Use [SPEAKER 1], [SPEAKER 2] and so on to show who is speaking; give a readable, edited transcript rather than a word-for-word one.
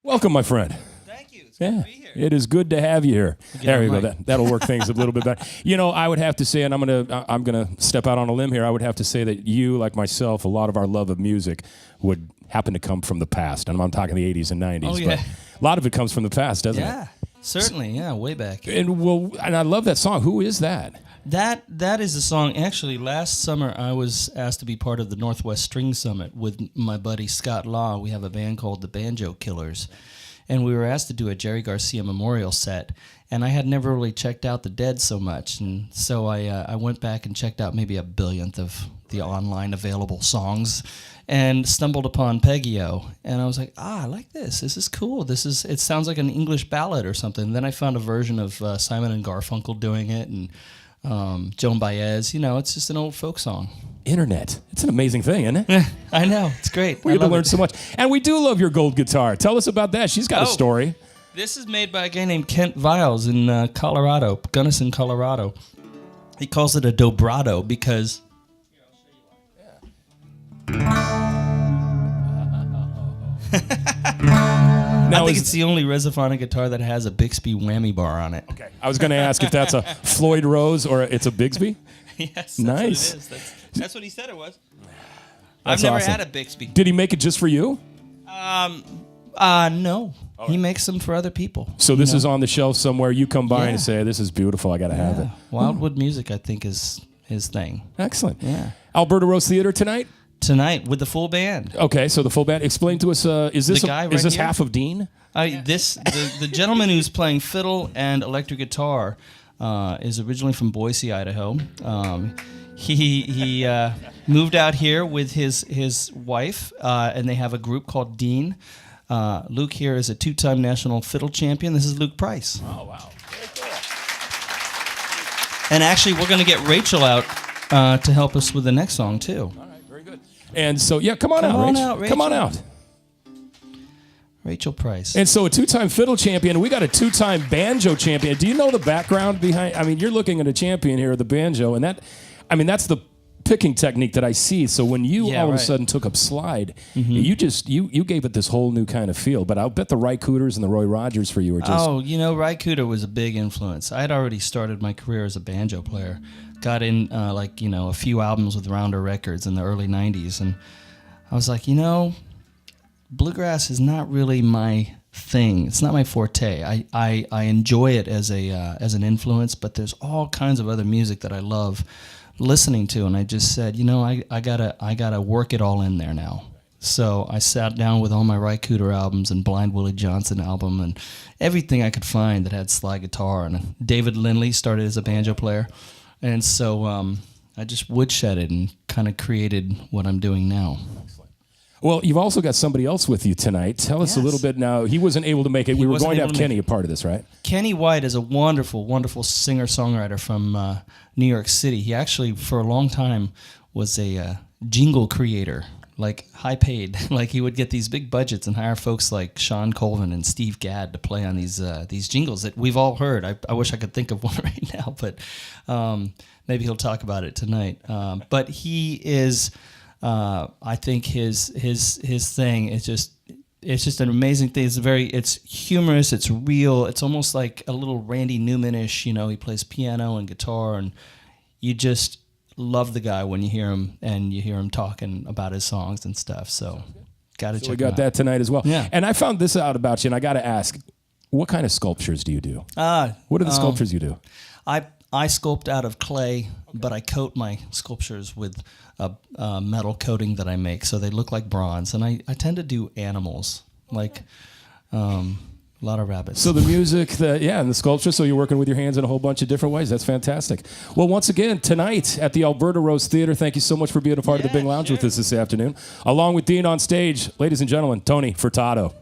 [SPEAKER 1] Welcome, my friend.
[SPEAKER 2] Thank you. It's good to be here.
[SPEAKER 1] It is good to have you here. There you go.
[SPEAKER 2] Mike.
[SPEAKER 1] That'll work things a little bit better. You know, I would have to say, and I'm gonna step out on a limb here. I would have to say that you, like myself, a lot of our love of music would happen to come from the past, and I'm talking the 80s and 90s.
[SPEAKER 2] Oh, yeah.
[SPEAKER 1] But a lot of it comes from the past, doesn't it?
[SPEAKER 2] Yeah, certainly. Yeah, way back.
[SPEAKER 1] And I love that song. Who is that?
[SPEAKER 2] That is a song. Actually, last summer I was asked to be part of the Northwest String Summit with my buddy Scott Law. We have a band called the Banjo Killers, and we were asked to do a Jerry Garcia memorial set. And I had never really checked out the Dead so much, and so I went back and checked out maybe a billionth of the online available songs, and stumbled upon Peggy-O, and I was like, I like this. This is cool. It sounds like an English ballad or something. And then I found a version of Simon and Garfunkel doing it, and Joan Baez. You know, it's just an old folk song.
[SPEAKER 1] Internet. It's an amazing thing, isn't it?
[SPEAKER 2] I know. It's great.
[SPEAKER 1] We get to learn so much. And we do love your gold guitar. Tell us about that. She's got a story.
[SPEAKER 2] This is made by a guy named Kent Viles in Colorado, Gunnison, Colorado. He calls it a dobrado because... I think it's the only resophonic guitar that has a Bixby whammy bar on it.
[SPEAKER 1] Okay. I was going to ask if that's a Floyd Rose or it's a Bigsby.
[SPEAKER 2] Yes, that's
[SPEAKER 1] nice.
[SPEAKER 2] what it is. That's what he said it was.
[SPEAKER 1] That's
[SPEAKER 2] I've never
[SPEAKER 1] awesome.
[SPEAKER 2] had a Bixby.
[SPEAKER 1] Did he make it just for you?
[SPEAKER 2] No. Right. He makes them for other people.
[SPEAKER 1] So this is on the shelf somewhere. You come by and say, this is beautiful. I got to have it.
[SPEAKER 2] Wildwood Music, I think, is his thing.
[SPEAKER 1] Excellent.
[SPEAKER 2] Yeah.
[SPEAKER 1] Alberta Rose Theater tonight?
[SPEAKER 2] Tonight with the full band.
[SPEAKER 1] Okay, so the full band. Explain to us, is this half of Dean?
[SPEAKER 2] The gentleman who's playing fiddle and electric guitar is originally from Boise, Idaho. He moved out here with his wife, and they have a group called Dean. Luke here is a two-time national fiddle champion. This is Luke Price.
[SPEAKER 1] Oh, wow. Very cool.
[SPEAKER 2] And actually, we're going to get Rachel out to help us with the next song, too.
[SPEAKER 1] All right, very good. And so, come on out, Rachel. Come on out.
[SPEAKER 2] Rachel Price.
[SPEAKER 1] And so a two-time fiddle champion. We got a two-time banjo champion. Do you know the background behind? I mean, you're looking at a champion here of the banjo, and that's the picking technique that I see. So when you all of a sudden took up slide, you gave it this whole new kind of feel. But I'll bet the Ry Cooters and the Roy Rogers for you are just...
[SPEAKER 2] Oh, Ry Cooter was a big influence. I had already started my career as a banjo player. Got in a few albums with Rounder Records in the early 90s, and I was like, bluegrass is not really my thing. It's not my forte. I enjoy it as an influence, but there's all kinds of other music that I love listening to, and I just said, I gotta work it all in there now. So I sat down with all my Ry Cooter albums and Blind Willie Johnson album and everything I could find that had slide guitar. And David Lindley started as a banjo player, and so I just woodshedded and kind of created what I'm doing now.
[SPEAKER 1] Well, you've also got somebody else with you tonight. Tell us a little bit now. He wasn't able to make it. We were going to have Kenny a part of this, right? Kenny
[SPEAKER 2] White is a wonderful, wonderful singer-songwriter from New York City. He actually, for a long time, was a jingle creator, like high-paid. Like he would get these big budgets and hire folks like Sean Colvin and Steve Gadd to play on these jingles that we've all heard. I wish I could think of one right now, but maybe he'll talk about it tonight. But he is... I think his thing is just an amazing thing. It's humorous. It's real. It's almost like a little Randy Newman-ish. He plays piano and guitar, and you just love the guy when you hear him and you hear him talking about his songs and stuff. So, got to check.
[SPEAKER 1] We got that tonight as well.
[SPEAKER 2] Yeah.
[SPEAKER 1] And I found this out about you, and I got to ask, what kind of sculptures do you do? What are the sculptures you do?
[SPEAKER 2] I sculpt out of clay, but I coat my sculptures with a metal coating that I make, so they look like bronze. And I tend to do animals, like a lot of rabbits.
[SPEAKER 1] So the music, and the sculpture, so you're working with your hands in a whole bunch of different ways. That's fantastic. Well, once again, tonight at the Alberta Rose Theater, thank you so much for being a part of the Big Lounge with us this afternoon. Along with Dean on stage, ladies and gentlemen, Tony Furtado.